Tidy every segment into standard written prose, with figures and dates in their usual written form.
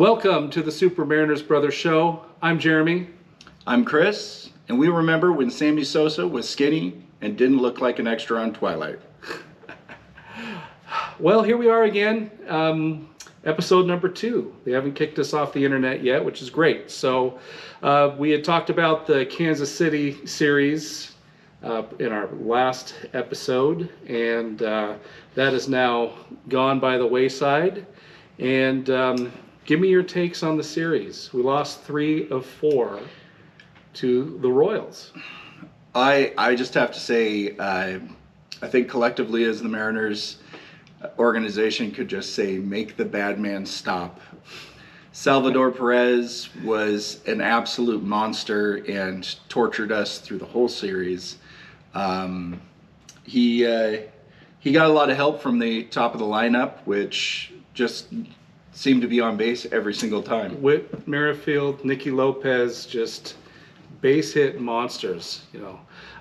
Welcome to the Super Mariners Brothers Show. I'm Jeremy. I'm Chris, and we remember when Sammy Sosa was skinny and didn't look like an extra on Twilight. Well, here we are again, episode number 2. They haven't kicked us off the internet yet, which is great. So we had talked about the Kansas City series in our last episode, and that is now gone by the wayside. And give me your takes on the series. We lost 3 of 4 to the Royals. I just have to say, I think collectively as the Mariners organization could just say, make the bad man stop. Salvador Perez was an absolute monster and tortured us through the whole series. He got a lot of help from the top of the lineup, which just seemed to be on base every single time. Whit Merrifield, Nicky Lopez, just base hit monsters.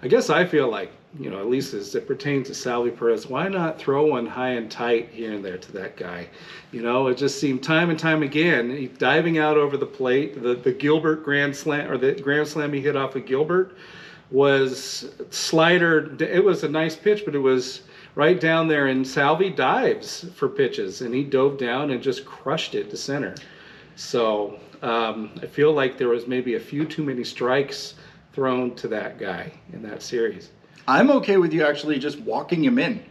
I guess I feel like, at least as it pertains to Salvy Perez, why not throw one high and tight here and there to that guy? It just seemed time and time again, diving out over the plate. The Gilbert grand slam, or the grand slam he hit off of Gilbert, was slider. It was a nice pitch, but it was right down there, and Salvy dives for pitches, and he dove down and just crushed it to center. So I feel like there was maybe a few too many strikes thrown to that guy in that series. I'm okay with you actually just walking him in.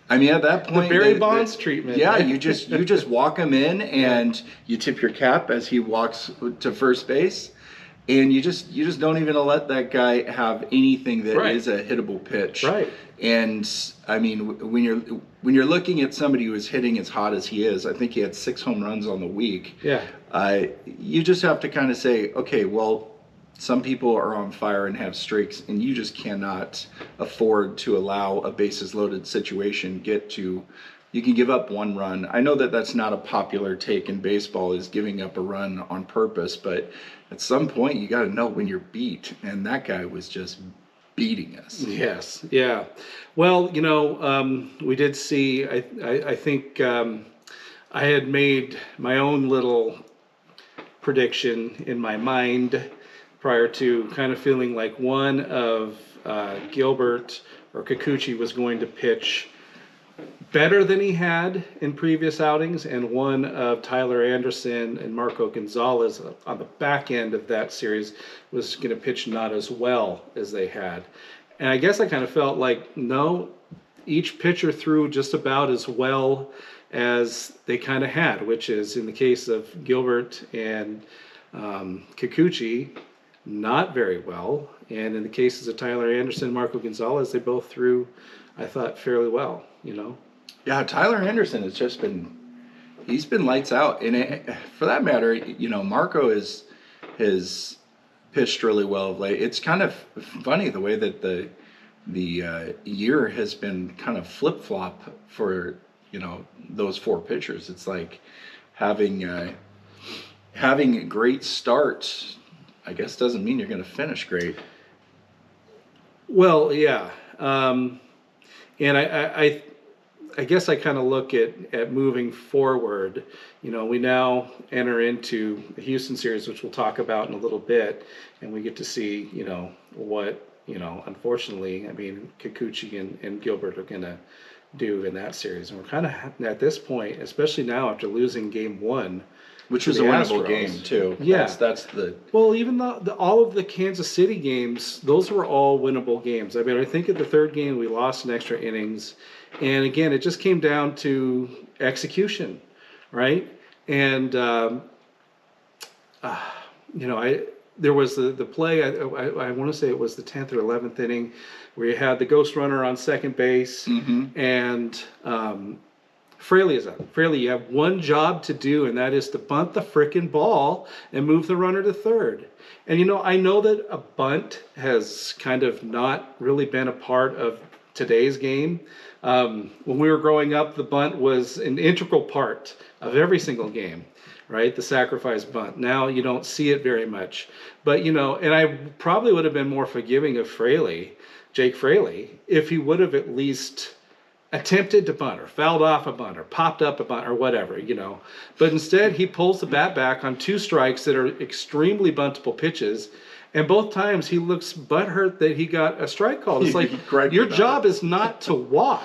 I mean, at that point, the Barry Bonds treatment. Yeah, you just walk him in, and you tip your cap as he walks to first base, and you just don't even let that guy have anything that is a hittable pitch. Right. And I mean, when you're looking at somebody who is hitting as hot as he is, I think he had 6 home runs on the week. Yeah. You just have to kind of say, okay, well, some people are on fire and have streaks, and you just cannot afford to allow a bases loaded situation you can give up 1 run. I know that that's not a popular take in baseball, is giving up a run on purpose, but at some point you got to know when you're beat, and that guy was just beating us. Yes, yeah. Well, we did see, I think I had made my own little prediction in my mind prior to kind of feeling like one of Gilbert or Kikuchi was going to pitch better than he had in previous outings, and one of Tyler Anderson and Marco Gonzalez on the back end of that series was going to pitch not as well as they had. And I guess I kind of felt like, no, each pitcher threw just about as well as they kind of had, which is in the case of Gilbert and Kikuchi, not very well. And in the cases of Tyler Anderson and Marco Gonzalez, they both threw, I thought, fairly well, Yeah, Tyler Anderson has he's been lights out. And for that matter, Marco has pitched really well of late. It's kind of funny the way that the year has been kind of flip-flop for, those 4 pitchers. It's like having a great start, I guess, doesn't mean you're going to finish great. Well, yeah. And I guess I kind of look at moving forward. We now enter into the Houston series, which we'll talk about in a little bit, and we get to see, what, unfortunately, Kikuchi and Gilbert are going to do in that series. And we're kind of at this point, especially now after losing game 1, which was a winnable game too. Yeah, that's the. Well, even all of the Kansas City games, those were all winnable games. I think at the 3rd game we lost in extra innings, and again it just came down to execution, right? And there was the play. I want to say it was the 10th or 11th inning where you had the ghost runner on second base, and Fraley is up. Fraley, you have one job to do, and that is to bunt the frickin' ball and move the runner to third. And I know that a bunt has kind of not really been a part of today's game. When we were growing up, the bunt was an integral part of every single game, right? The sacrifice bunt. Now you don't see it very much. But, and I probably would have been more forgiving of Fraley, Jake Fraley, if he would have at least attempted to bunt or fouled off a bunt or popped up a bunt or whatever, you know. But instead, he pulls the bat back on 2 strikes that are extremely buntable pitches. And both times he looks butthurt that he got a strike call. It's like, Griped your about job it. is not to walk.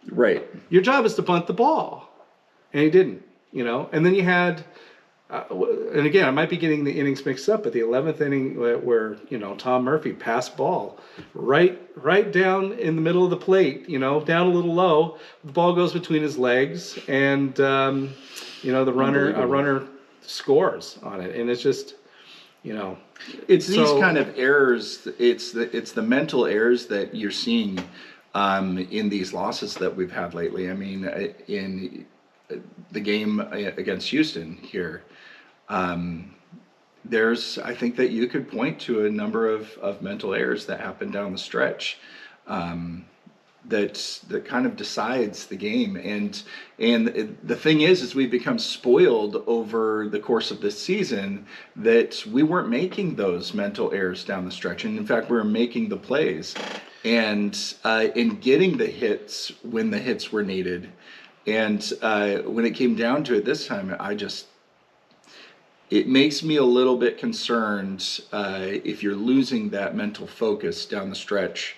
Right. Your job is to bunt the ball. And he didn't, you know. And then you had, and again, I might be getting the innings mixed up, but the 11th inning where, you know, Tom Murphy passed ball right down in the middle of the plate, you know, down a little low. The ball goes between his legs, and, you know, a runner scores on it. And it's just, you know. It's these kind of errors. It's the mental errors that you're seeing in these losses that we've had lately. I mean, in the game against Houston here, I think that you could point to a number of mental errors that happen down the stretch that kind of decides the game. And the thing is we've become spoiled over the course of this season that we weren't making those mental errors down the stretch. And in fact, we were making the plays and in getting the hits when the hits were needed. And when it came down to it this time, it makes me a little bit concerned if you're losing that mental focus down the stretch,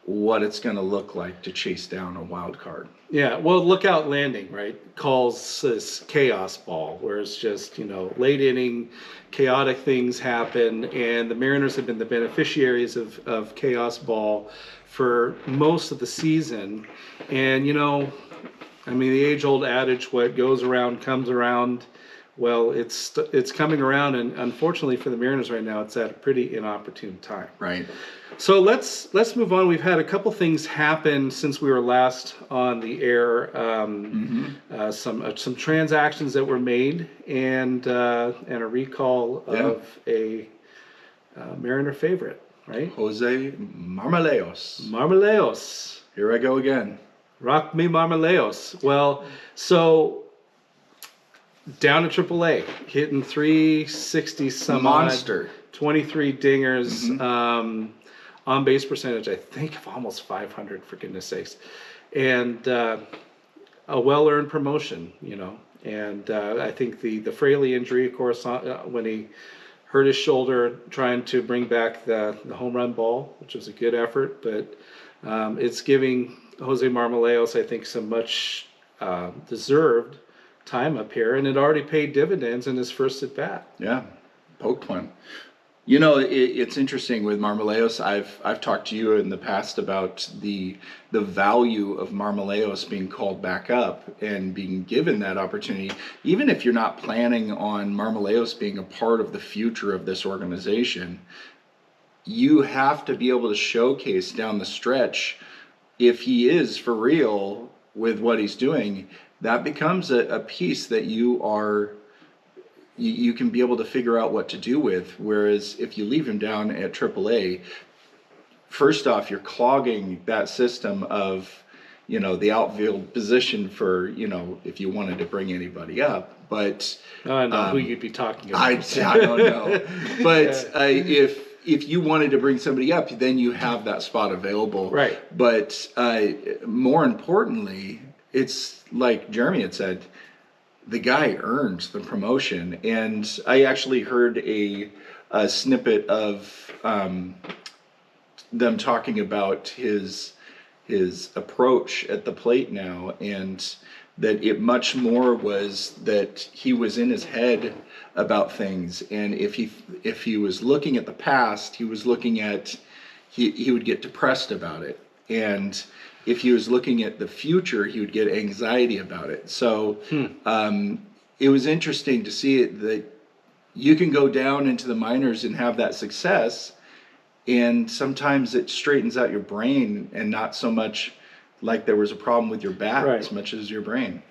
what it's going to look like to chase down a wild card. Yeah, well, lookout landing, right, calls this chaos ball, where it's just, you know, late inning, chaotic things happen, and the Mariners have been the beneficiaries of chaos ball for most of the season. And, you know, I mean, the age-old adage, what goes around comes around. Well, it's coming around, and unfortunately for the Mariners right now, it's at a pretty inopportune time. Right. So let's move on. We've had a couple things happen since we were last on the air. Some transactions that were made, and a recall of a Mariner favorite, right? Jose Marmoleos. Marmoleos. Here I go again. Rock me Marmoleos. Well, so down to AAA, hitting 360 some Monster. odd, 23 dingers, on base percentage, I think of almost 500, for goodness sakes, and a well-earned promotion, you know. And I think the Fraley injury, of course, when he hurt his shoulder trying to bring back the home run ball, which was a good effort, but it's giving Jose Marmoleos, I think, some much deserved time up here, and it already paid dividends in his first at bat. Yeah, poked one. You know, it's interesting with Marmoleos. I've talked to you in the past about the value of Marmoleos being called back up and being given that opportunity. Even if you're not planning on Marmoleos being a part of the future of this organization, you have to be able to showcase down the stretch, if he is for real with what he's doing, that becomes a piece that you can be able to figure out what to do with. Whereas if you leave him down at AAA, first off, you're clogging that system of, you know, the outfield position for, you know, if you wanted to bring anybody up. But I know who you'd be talking about. I don't know. But if you wanted to bring somebody up, then you have that spot available. Right. But more importantly, it's like Jeremy had said, the guy earned the promotion. And I actually heard a snippet of them talking about his approach at the plate now, and that it much more was that he was in his head about things. And if he was looking at the past, he was looking at, he would get depressed about it. And if he was looking at the future, he would get anxiety about it. So it was interesting to see it, that you can go down into the minors and have that success, and sometimes it straightens out your brain, and not so much like there was a problem with your bat as much as your brain.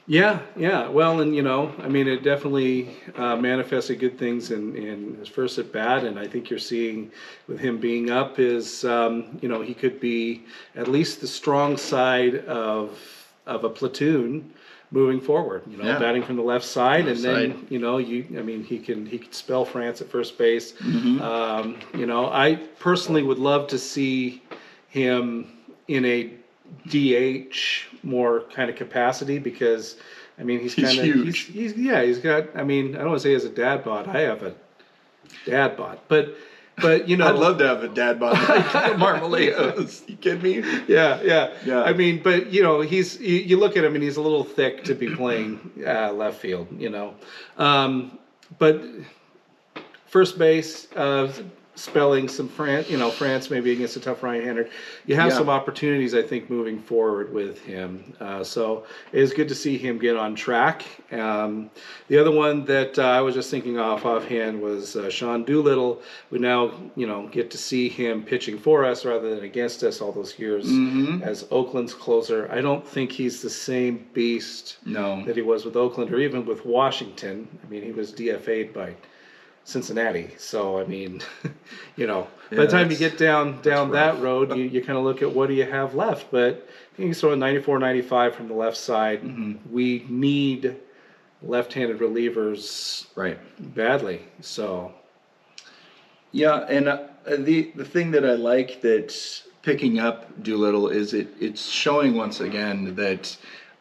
Yeah. Well, and, you know, I mean, it definitely manifested good things in his first at bat, and I think you're seeing with him being up is, you know, he could be at least the strong side of a platoon moving forward. You know, batting from the left side, then you know, he could spell France at first base. You know, I personally would love to see him in a DH more kind of capacity because, I mean, he's He's kind of huge. he's got. I mean, I don't want to say he has a dad bod. I have a dad bod, but I'd love to have a dad bod like Marmoleos. You kidding me? yeah. Yeah. I mean, but you look at him and he's a little thick to be playing left field. But first base, spelling some France maybe against a tough right-hander. You have Yeah. some opportunities, I think, moving forward with him. So it is good to see him get on track. The other one that I was just thinking offhand was Sean Doolittle. We now, get to see him pitching for us rather than against us all those years as Oakland's closer. I don't think he's the same beast No. that he was with Oakland or even with Washington. I mean, he was DFA'd by Cincinnati. So, I mean, by the time you get down that road, you kind of look at what do you have left. But I think he's throwing 94, 95 from the left side. We need left-handed relievers Right. badly. So, Yeah, and the thing that I like that's picking up Doolittle is it's showing once again that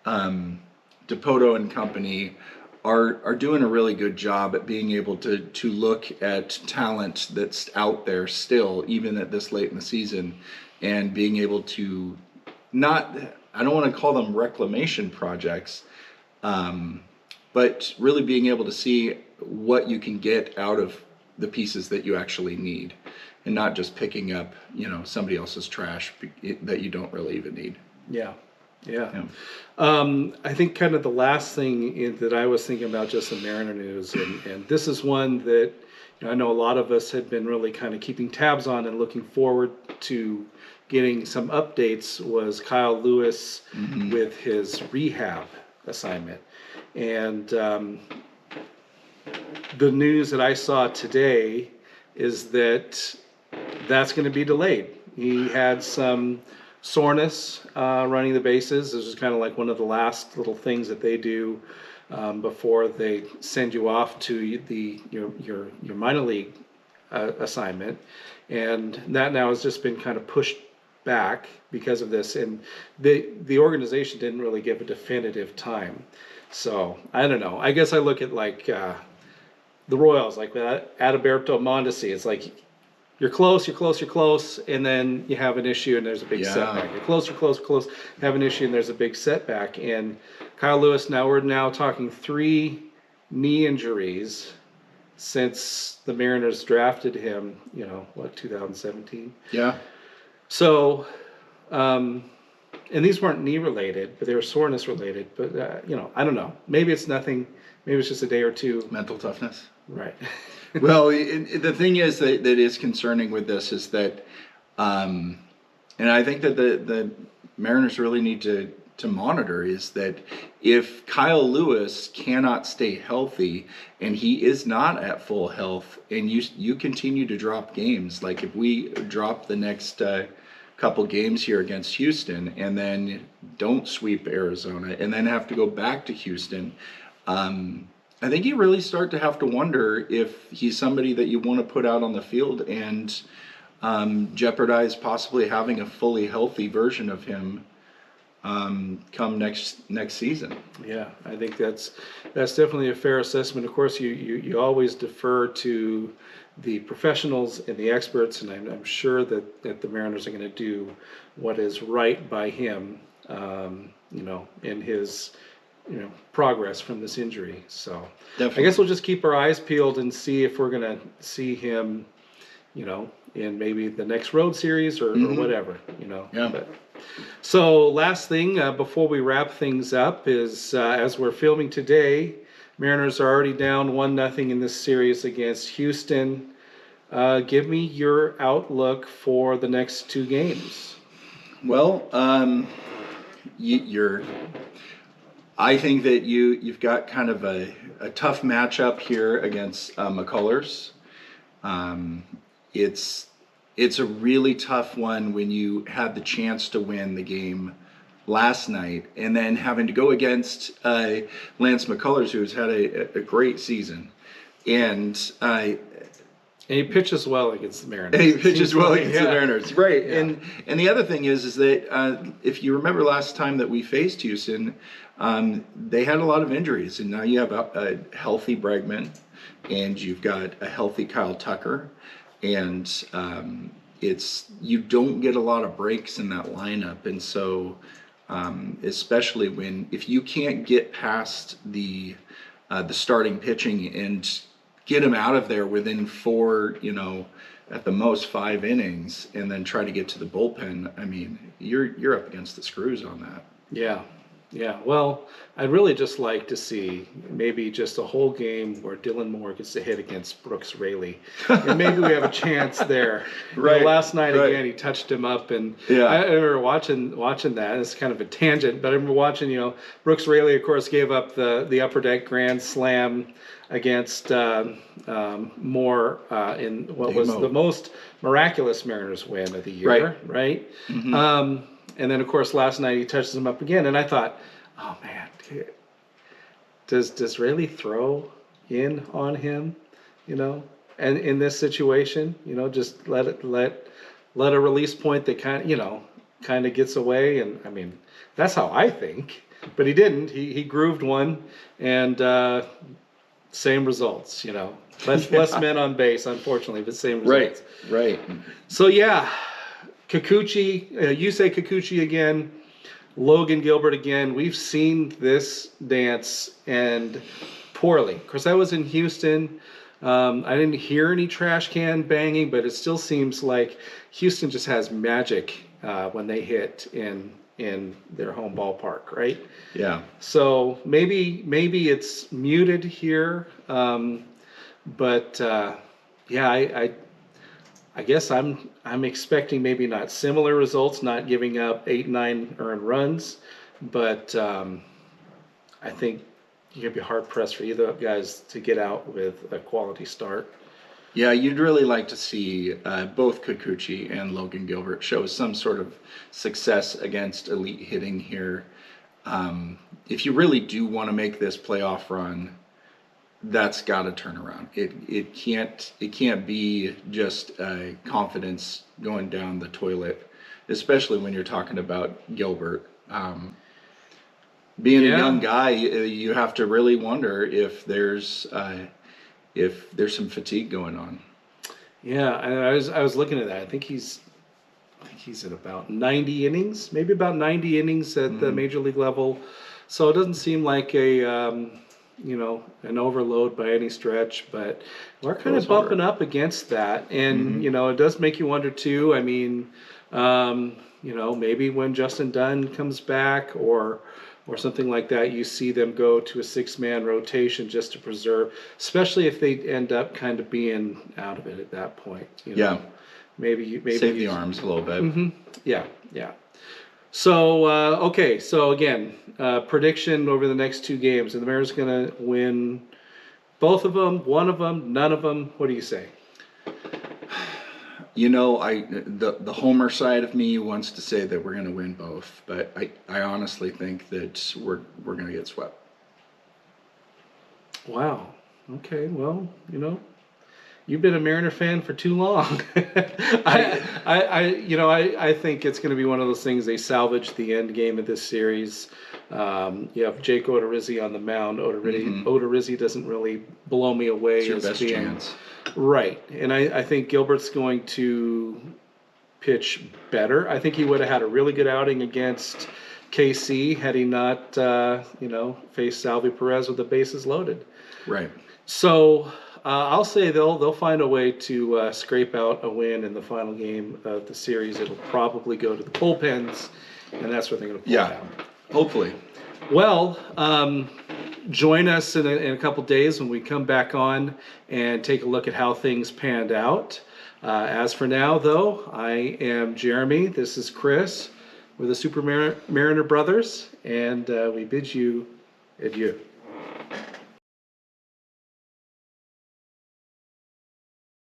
DePoto and company are doing a really good job at being able to look at talent that's out there still, even at this late in the season, and being able to I don't want to call them reclamation projects, but really being able to see what you can get out of the pieces that you actually need, and not just picking up, somebody else's trash that you don't really even need. yeah. I think kind of the last thing that I was thinking about just in Mariner news, and this is one that I know a lot of us had been really kind of keeping tabs on and looking forward to getting some updates, was Kyle Lewis with his rehab assignment. And the news that I saw today is that that's going to be delayed. He had some soreness running the bases. This is kind of like one of the last little things that they do before they send you off to your minor league assignment, and that now has just been kind of pushed back because of this. And the organization didn't really give a definitive time. So I don't know. I guess I look at like the Royals, like Adalberto Mondesi. It's like you're close, and then you have an issue and there's a big setback. You're close, have an issue and there's a big setback. And Kyle Lewis, we're now talking 3 knee injuries since the Mariners drafted him, 2017? Yeah. So, and these weren't knee related, but they were soreness related. But, I don't know. Maybe it's nothing. Maybe it's just a day or two. Mental toughness. Right. Well, the thing is that is concerning with this is that, and I think that the Mariners really need to monitor is that if Kyle Lewis cannot stay healthy and he is not at full health, and you continue to drop games, like if we drop the next couple games here against Houston and then don't sweep Arizona and then have to go back to Houston, I think you really start to have to wonder if he's somebody that you want to put out on the field and jeopardize possibly having a fully healthy version of him come next season. Yeah, I think that's definitely a fair assessment. Of course, you always defer to the professionals and the experts, and I'm sure that the Mariners are going to do what is right by him, in his progress from this injury. So definitely. I guess we'll just keep our eyes peeled and see if we're going to see him, in maybe the next road series or whatever, Yeah. But, so last thing before we wrap things up is as we're filming today, Mariners are already down 1-0 in this series against Houston. Give me your outlook for the next 2 games. Well, I think that you've got kind of a tough matchup here against McCullers. It's a really tough one when you had the chance to win the game last night and then having to go against Lance McCullers, who's had a great season. And And he pitches well against the Mariners. And he pitches Seems well like, against the Mariners, right? Yeah. And the other thing is that if you remember last time that we faced Houston, they had a lot of injuries, and now you have a healthy Bregman, and you've got a healthy Kyle Tucker, and you don't get a lot of breaks in that lineup, and so especially if you can't get past the starting pitching and get them out of there within 4, at the most 5 innings, and then try to get to the bullpen. I mean, you're up against the screws on that. Yeah. Yeah. Well, I'd really just like to see maybe just a whole game where Dylan Moore gets to hit against Brooks Raley. And maybe we have a chance there. Right. Last night, right. again, he touched him up. And Yeah. I remember watching that. It's kind of a tangent, but I remember watching, Brooks Raley, of course, gave up the upper deck grand slam against Moore in what was the most miraculous Mariners win of the year, right? Mm-hmm. And then, of course, last night he touches him up again, and I thought, oh man, does Raley throw in on him, and in this situation, just let a release point that kind of gets away, and I mean that's how I think, but he didn't. He grooved one, and same results, less men on base, unfortunately, but same results. Right. So yeah. Kikuchi, you say Kikuchi again, Logan Gilbert again. We've seen this dance and poorly. Of course, I was in Houston. I didn't hear any trash can banging, but it still seems like Houston just has magic when they hit in their home ballpark, right? Yeah. So maybe it's muted here, but yeah, I guess I'm expecting maybe not similar results, not giving up 8, 9 earned runs, but I think you're gonna be hard pressed for either guys to get out with a quality start. Yeah, you'd really like to see both Kikuchi and Logan Gilbert show some sort of success against elite hitting here. If you really do want to make this playoff run, that's got to turn around. It can't be just confidence going down the toilet, especially when you're talking about Gilbert. Being a young guy, you have to really wonder if there's some fatigue going on. Yeah, and I was looking at that. I think he's at about 90 innings, maybe about 90 innings at the major league level. So it doesn't seem like an overload by any stretch, but we're kind of bumping up against that. And, it does make you wonder too. I mean, maybe when Justin Dunn comes back or something like that, you see them go to a 6-man rotation just to preserve, especially if they end up kind of being out of it at that point. Yeah. Maybe save the arms a little bit. Mm-hmm. Yeah. So, okay. So again, prediction over the next 2 games. Are the Mariners going to win both of them, one of them, none of them? What do you say? The homer side of me wants to say that we're going to win both, but I honestly think that we're going to get swept. Wow. Okay. Well, you've been a Mariner fan for too long. I think it's going to be one of those things. They salvage the end game of this series. You have Jake Odorizzi on the mound. Odorizzi doesn't really blow me away. It's your best chance. Right. And I think Gilbert's going to pitch better. I think he would have had a really good outing against KC had he not, faced Salvador Perez with the bases loaded. Right. So I'll say they'll find a way to scrape out a win in the final game of the series. It'll probably go to the bullpens, and that's what they're going to pull out. Hopefully. Well, join us in a couple days when we come back on and take a look at how things panned out. As for now, though, I am Jeremy. This is Chris with the Super Mariner Brothers, and we bid you adieu.